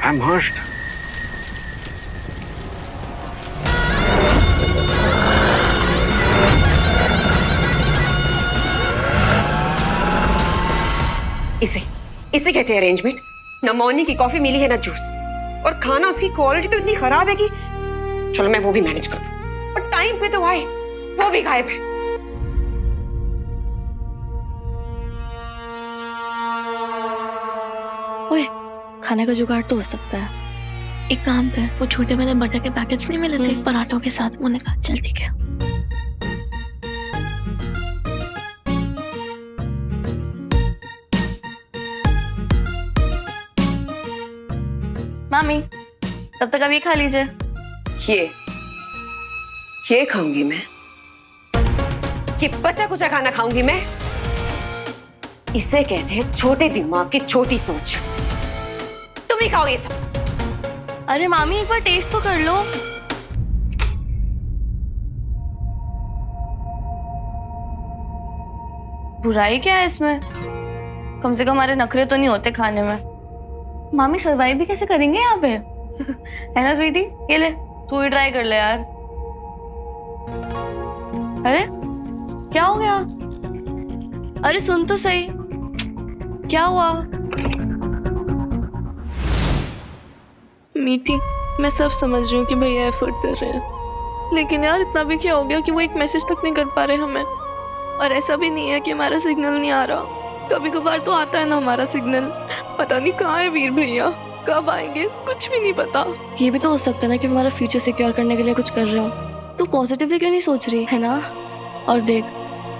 I'm hurt. इसे कहते हैं अरेंजमेंट। ना मॉर्निंग की कॉफी मिली है ना जूस, और खाना उसकी क्वालिटी तो इतनी खराब है कि चलो मैं वो भी मैनेज कर लूं, और टाइम पे तो आए वो भी गायब है। ओए, खाने का जुगाड़ तो हो सकता है। एक काम कर, वो छोटे वाले बटर के पैकेट्स नहीं मिले थे पराठों के साथ, वो निकाल। चल ठीक है। मामी, तब तक अभी खा लीजिए। ये खाऊंगी मैं, ये बचा कुचा खाना खाऊंगी मैं। इसे कहते हैं छोटे दिमाग की छोटी सोच। तुम ही खाओ ये सब। अरे मामी, एक बार टेस्ट तो कर लो। बुराई क्या है इसमें? कम से कम हमारे नखरे तो नहीं होते खाने में। मामी सरवाइव भी कैसे करेंगे यहाँ पे? है ना स्वीटी? ये ले, तू ही ट्राई कर ले यार। अरे क्या हो गया? अरे सुन तो सही, क्या हुआ? मीठी, मैं सब समझ रही हूँ कि भैया एफर्ट कर रहे हैं, लेकिन यार इतना भी क्या हो गया कि वो एक मैसेज तक नहीं कर पा रहे हमें। और ऐसा भी नहीं है कि हमारा सिग्नल नहीं आ रहा, कभी कभार तो आता है ना हमारा सिग्नल। पता नहीं कहाँ है वीर भैया, कब आएंगे कुछ भी नहीं पता। ये भी तो हो सकता है ना कि हमारा फ्यूचर सिक्योर करने के लिए कुछ कर रहे हो। तो पॉजिटिवली क्यों नहीं सोच रही है ना? और देख,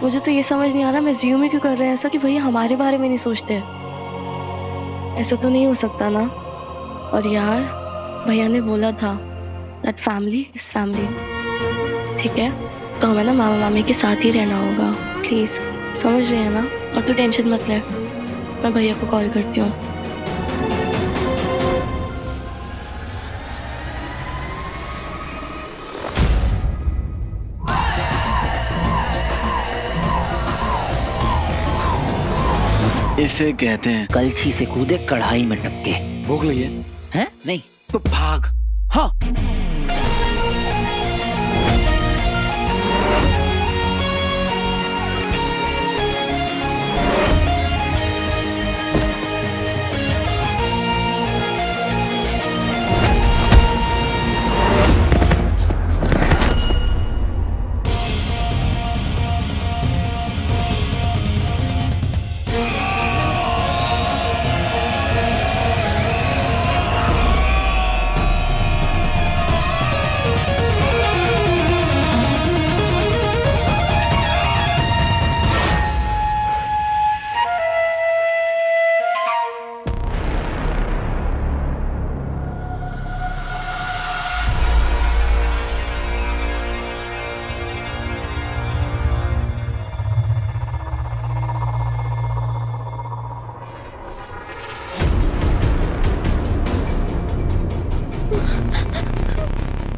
मुझे तो ये समझ नहीं आ रहा मैं ज़्यूम ही क्यों कर रहे हैं ऐसा कि भैया हमारे बारे में नहीं सोचते। ऐसा तो नहीं हो सकता ना। और यार, भैया ने बोला था दैट फैमिली इज फैमिली। ठीक है, तो हमें ना मामा मामी के साथ ही रहना होगा। प्लीज़ समझ रहे हैं ना? और तू टेंशन मत ले, मैं भैया को कॉल करती हूँ। इसे कहते हैं कलछी से कूदे कढ़ाई में टपके। भूख लगी हैं? नहीं तो भाग। हाँ,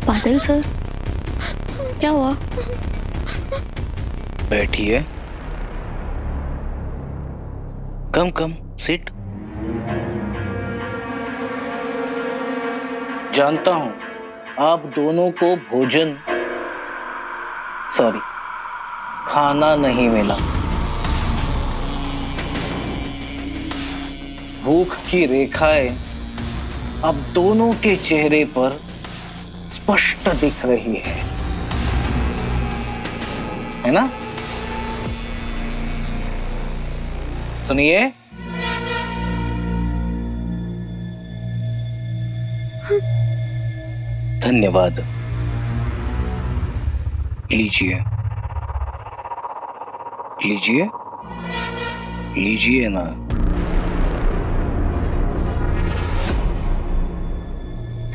पाटिल सर, क्या हुआ? बैठिए। Come sit. जानता हूं आप दोनों को खाना नहीं मिला। भूख की रेखाएं अब दोनों के चेहरे पर स्पष्ट दिख रही है ना? सुनिए, धन्यवाद। लीजिए लीजिए लीजिए ना।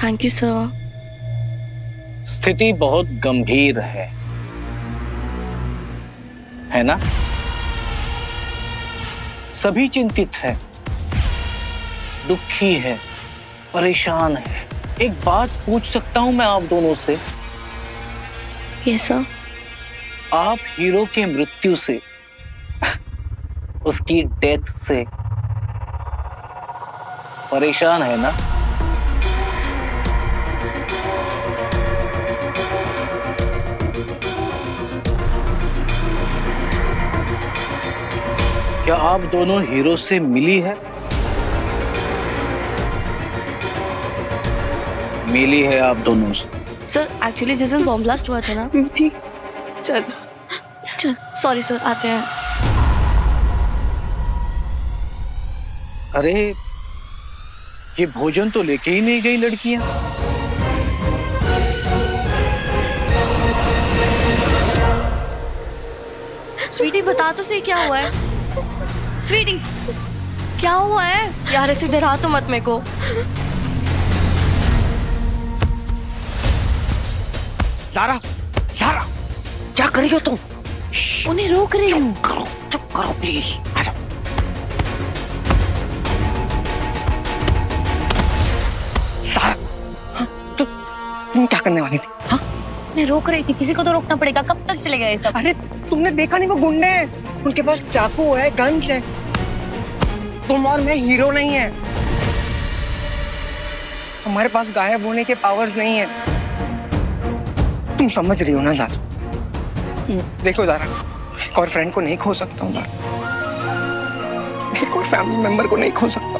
Thank you sir. स्थिति बहुत गंभीर है ना? सभी चिंतित है, दुखी है, परेशान है। एक बात पूछ सकता हूं मैं आप दोनों से? Yes sir. आप हीरो के मृत्यु से, उसकी डेथ से परेशान है ना? क्या आप दोनों हीरो से मिली है? मिली है आप दोनों से? सर एक्चुअली जिस दिन बॉम्ब ब्लास्ट हुआ था ना। ठीक, चल चल। सॉरी सर, आते हैं। अरे ये भोजन तो लेके ही नहीं गई लड़कियां। स्वीटी बता तो सही क्या हुआ है। स्वीटी क्या हुआ है यार? ऐसे डरा तो मत मेरे को। लारा, लारा, क्या कर रही हो तुम? उन्हें रोक रही हूँ। चुप करो प्लीज। आ जाओ। लारा, हाँ, तुम क्या करने वाली थी? हाँ? मैं रोक रही थी, किसी को तो रोकना पड़ेगा। कब तक चलेगा ये सब? अरे तुमने देखा नहीं, वो गुंडे हैं, उनके पास चाकू है, गन्स है। तुम और मैं हीरो नहीं है, हमारे पास गायब होने के पावर्स नहीं है। तुम समझ रही हो ना ज़ारा? देखो ज़ारा, एक और फ्रेंड को नहीं खो सकता हूँ ज़ारा, एक और फैमिली मेंबर को नहीं खो सकता।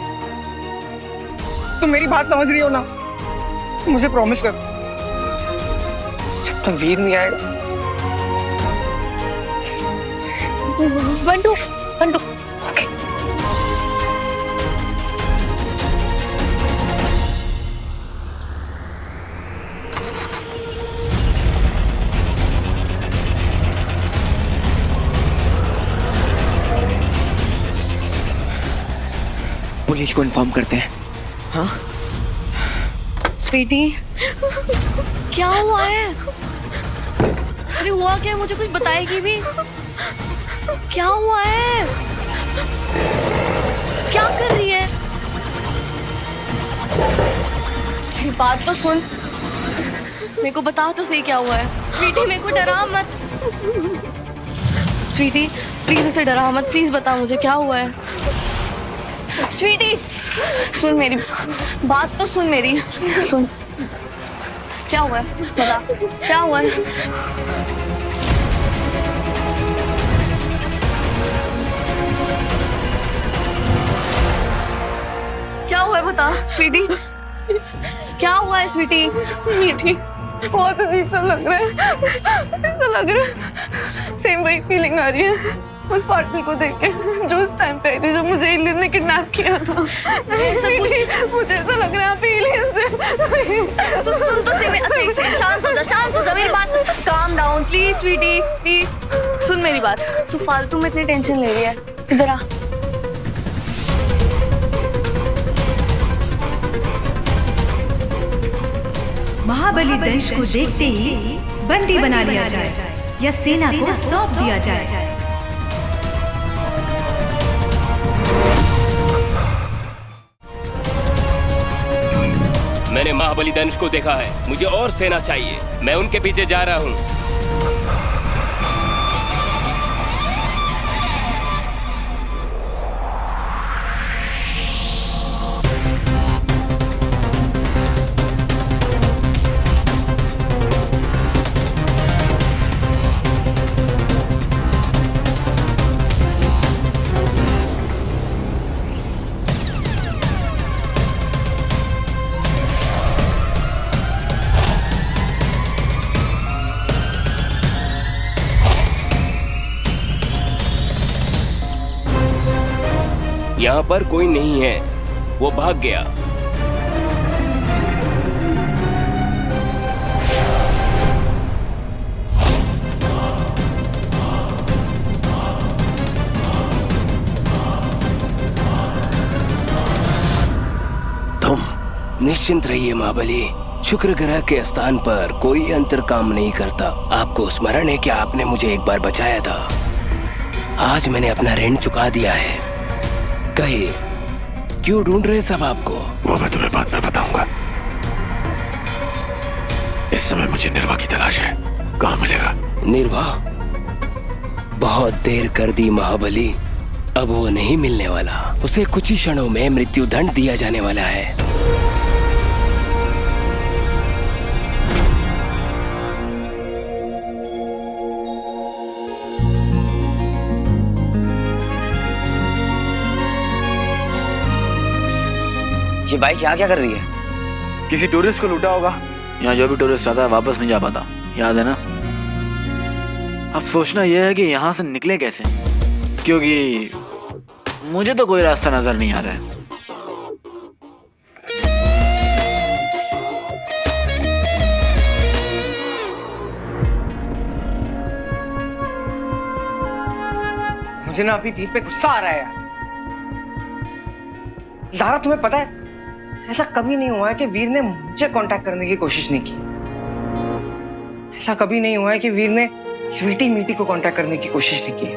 तुम मेरी बात समझ रही हो ना? मुझे प्रॉमिस करो, जब तक वीर नहीं आएगा। बंटू, बंटू, ओके। पुलिस को इन्फॉर्म करते हैं। हाँ? स्वीटी क्या हुआ है? अरे हुआ क्या? मुझे कुछ बताएगी भी? क्या हुआ है? क्या कर रही है? मेरी बात तो सुन, मेरे को बता तो सही क्या हुआ है। स्वीटी मेरे को डरा मत। स्वीटी प्लीज इसे डरा मत, प्लीज बता मुझे क्या हुआ है। स्वीटी सुन मेरी बात तो सुन मेरी, सुन क्या हुआ है, बता क्या हुआ है। क्या हुआ है बता स्वीटी, क्या हुआ है स्वीटी? मीठी बहुत अजीब सा लग रहा है, ऐसा लग रहा है सेम वही फीलिंग आ रही है उस पार्टी को देख के जो उस टाइम पे आई थी जब मुझे एलियन ने किडनैप किया था। मुझे ऐसा लग रहा है आप एलियन से। तो सुन तो सही। अच्छा एक सेकंड, शांत हो जा मेरी बात। Calm down please sweetie, please सुन मेरी बात। तू फालतू में इतनी टेंशन ले रही है, इधर आ। महाबली दंश को देखते ही बंदी बना लिया जाए या सेना को सौंप दिया जाए। मैंने महाबली दंश को देखा है, मुझे और सेना चाहिए। मैं उनके पीछे जा रहा हूँ। यहाँ पर कोई नहीं है, वो भाग गया। निश्चिंत रहिए महाबली, शुक्र ग्रह के स्थान पर कोई अंतर काम नहीं करता। आपको स्मरण है कि आपने मुझे एक बार बचाया था। आज मैंने अपना ऋण चुका दिया है। कहिए, क्यों ढूंढ रहे सब आपको? वो मैं तुम्हें बाद में बताऊंगा। इस समय मुझे निर्वाह की तलाश है, कहाँ मिलेगा? निर्वाह? बहुत देर कर दी महाबली, अब वो नहीं मिलने वाला। उसे कुछ ही क्षणों में मृत्यु दंड दिया जाने वाला है। ये बाइक यहाँ क्या कर रही है? किसी टूरिस्ट को लूटा होगा। यहाँ जो भी टूरिस्ट आता है वापस नहीं जा पाता, याद है ना? अब सोचना यह है कि यहाँ से निकले कैसे, क्योंकि मुझे तो कोई रास्ता नजर नहीं आ रहा है। मुझे ना अभी वीर पे गुस्सा आ रहा है यार। ज़ारा, तुम्हें पता है ऐसा कभी नहीं हुआ है कि वीर ने मुझे कांटेक्ट करने की कोशिश नहीं की। ऐसा कभी नहीं हुआ है कि वीर ने स्वीटी मीटी को कांटेक्ट करने की कोशिश नहीं की।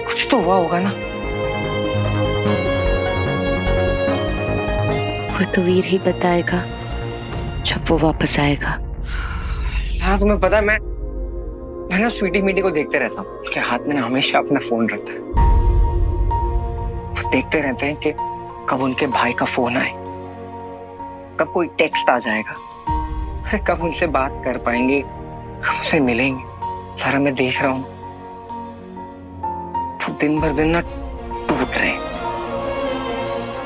कुछ तो हुआ होगा ना। वो तो वीर ही बताएगा जब वो वापस आएगा। ज़ारा, तुम्हें पता है मैं ना स्वीटी मीटी को देखते रहता हूँ। उनके हाथ में ना हमेशा अपना फोन रहता है। देखते रहते हैं कि कब उनके भाई का फोन आए, कब कोई टेक्स्ट आ जाएगा, कब उनसे बात कर पाएंगे, कब उनसे मिलेंगे। सारा मैं देख रहा हूँ तो दिन भर दिन ना टूट रहे हैं।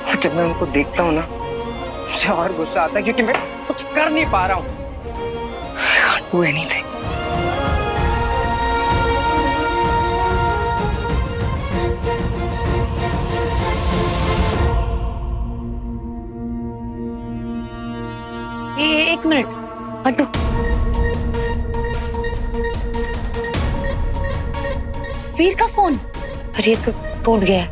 और जब मैं उनको देखता हूँ ना मुझे और गुस्सा आता है, क्योंकि मैं कुछ कर नहीं पा रहा हूँ। वो नहीं थे। एक मिनट हटो। वीर का फोन, अरे तो टूट गया।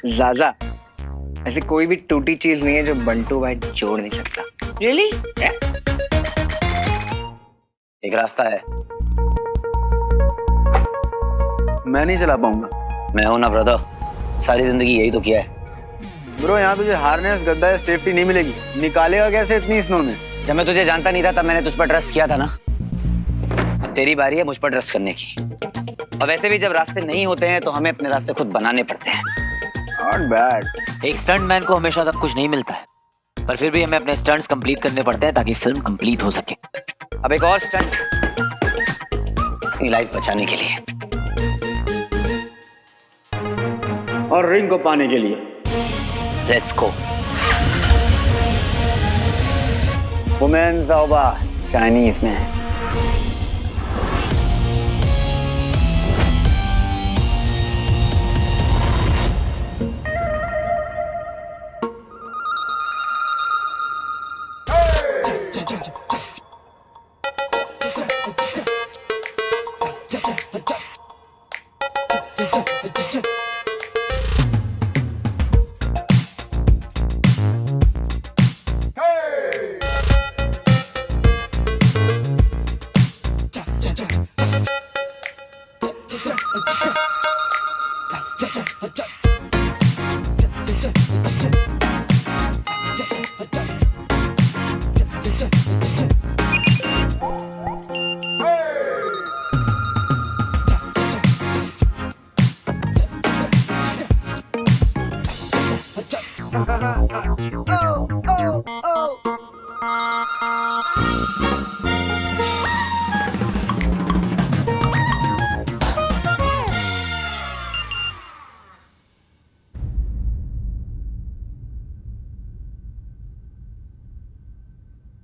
ज़ाज़ा, ऐसी कोई भी टूटी चीज नहीं है जो बंटू भाई जोड़ नहीं सकता। रियली? एक रास्ता है। मैं नहीं चला पाऊंगा। मैं हूं ना ब्रदर, सारी जिंदगी यही तो किया है। ब्रो, यहाँ तुझे हार्नेस गद्दा या सेफ्टी नहीं मिलेगी। निकालेगा कैसे इतनी स्नो में? जब मैं तुझे जानता नहीं था तब मैंने तुझ पर ट्रस्ट किया था ना। अब तेरी बारी है मुझ पर ट्रस्ट करने की। और वैसे भी जब रास्ते नहीं होते हैं तो हमें अपने रास्ते खुद बनाने पड़ते हैं। Not bad. एक स्टंटमैन को हमेशा सब कुछ नहीं मिलता है, पर फिर भी हमें अपने स्टंट्स कंप्लीट करने पड़ते हैं ताकि फिल्म कंप्लीट हो सके। अब एक और स्टंट अपनी लाइफ बचाने के लिए और रिंग को पाने के लिए। Let's go. वुमेन ज़ौबा चाइनीज में।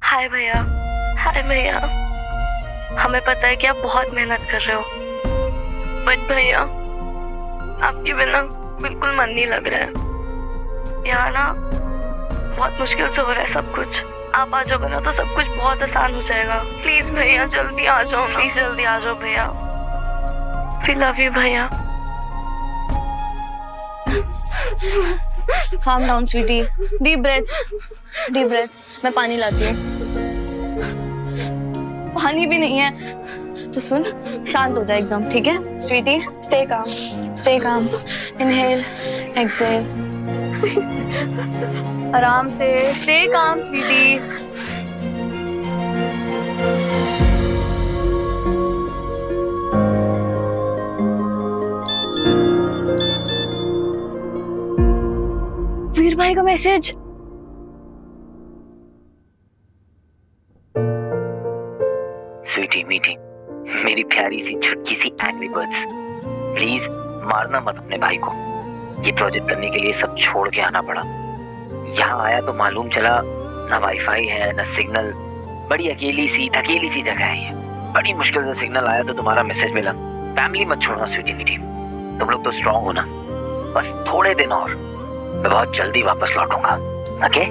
हाय भैया, हाय भैया। हमें पता है कि आप बहुत मेहनत कर रहे हो, बट भैया आपके बिना बिल्कुल मन नहीं लग रहा है। यहाँ ना बहुत मुश्किल से हो रहा है सब कुछ। आप आ जाओगे ना तो सब कुछ बहुत आसान हो जाएगा। प्लीज भैया जल्दी आ जाओ, प्लीज जल्दी आ जाओ भैया। वी लव यू भैया। Calm down, sweetie. Deep breath. Deep breath. मैं पानी लाती हूँ। पानी भी नहीं है तो सुन, शांत हो जा एकदम, ठीक है? Sweetie, stay calm. Stay calm. Inhale, exhale. आराम से। Stay calm, sweetie. वीर भाई का मैसेज। स्वीटी मीठी, मेरी प्यारी सी छुटकी सी एंग्री बर्ड्स, प्लीज मारना मत अपने भाई को। ये प्रोजेक्ट करने के लिए सब छोड़ के आना पड़ा। यहाँ आया तो मालूम चला ना वाईफाई है ना सिग्नल। बड़ी अकेली सी थकेली सी जगह है ये। बड़ी मुश्किल से सिग्नल आया तो तुम्हारा मैसेज मिला। फैमिली मत छोड़ना स्वीटी मीठी, तुम लोग तो स्ट्रांग हो ना। बस थोड़े दिन और, मैं बहुत जल्दी वापस लौटूंगा। ओके?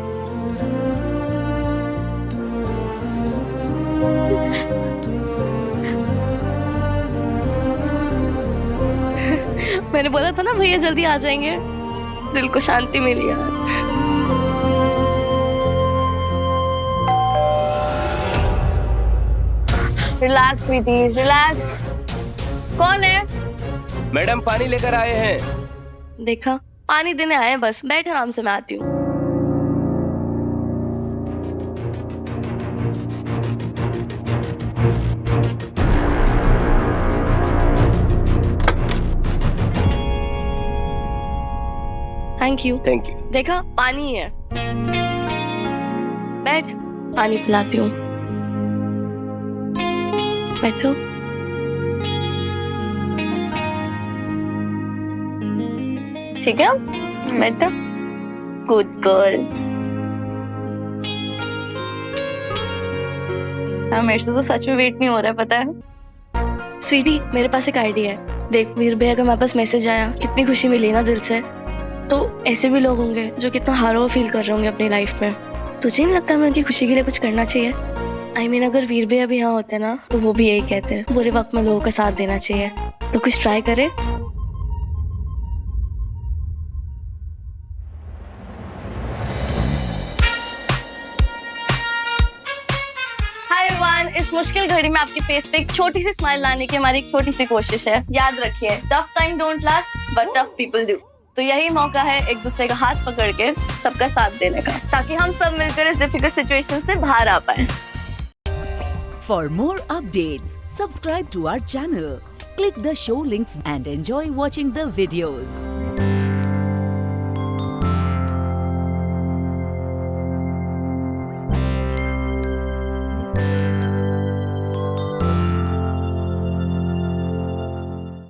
मैंने बोला था ना भैया जल्दी आ जाएंगे। दिल को शांति मिली यार। Relax sweetie, relax. कौन है? मैडम पानी लेकर आए हैं। देखा, पानी देने आए हैं बस। बैठ आराम से, मैं आती हूँ। Thank you. Thank you. देखा, पानी है। बैठ, पानी पिलाती हूँ। बैठो। ठीक है, बैठो। Good girl. हाँ, मेरे से तो सच में वेट नहीं हो रहा है, पता है। स्वीटी, मेरे पास एक आइडिया है। देख, वीर भैया का मेरे पास मैसेज आया, कितनी खुशी मिली ना दिल से। तो ऐसे भी लोग होंगे जो कितना हारा हुआ फील कर रहे होंगे अपनी लाइफ में। तुझे नहीं लगता मैं उनकी खुशी के लिए कुछ करना चाहिए? I mean, अगर वीर भैया भी यहाँ होते ना तो वो भी यही कहते हैं, बुरे वक्त में लोगों का साथ देना चाहिए। तो कुछ ट्राई करे। हाय एवरीवन, इस मुश्किल घड़ी में आपके फेस पे एक छोटी सी स्माइल लाने की हमारी एक छोटी सी कोशिश है। याद रखिए, tough time don't last but tough people do. तो यही मौका है एक दूसरे का हाथ पकड़ के सबका साथ देने का, ताकि हम सब मिलकर इस डिफिकल्ट सिचुएशन से बाहर आ पाए। For more updates, subscribe to our channel, click the show links and enjoy watching the videos.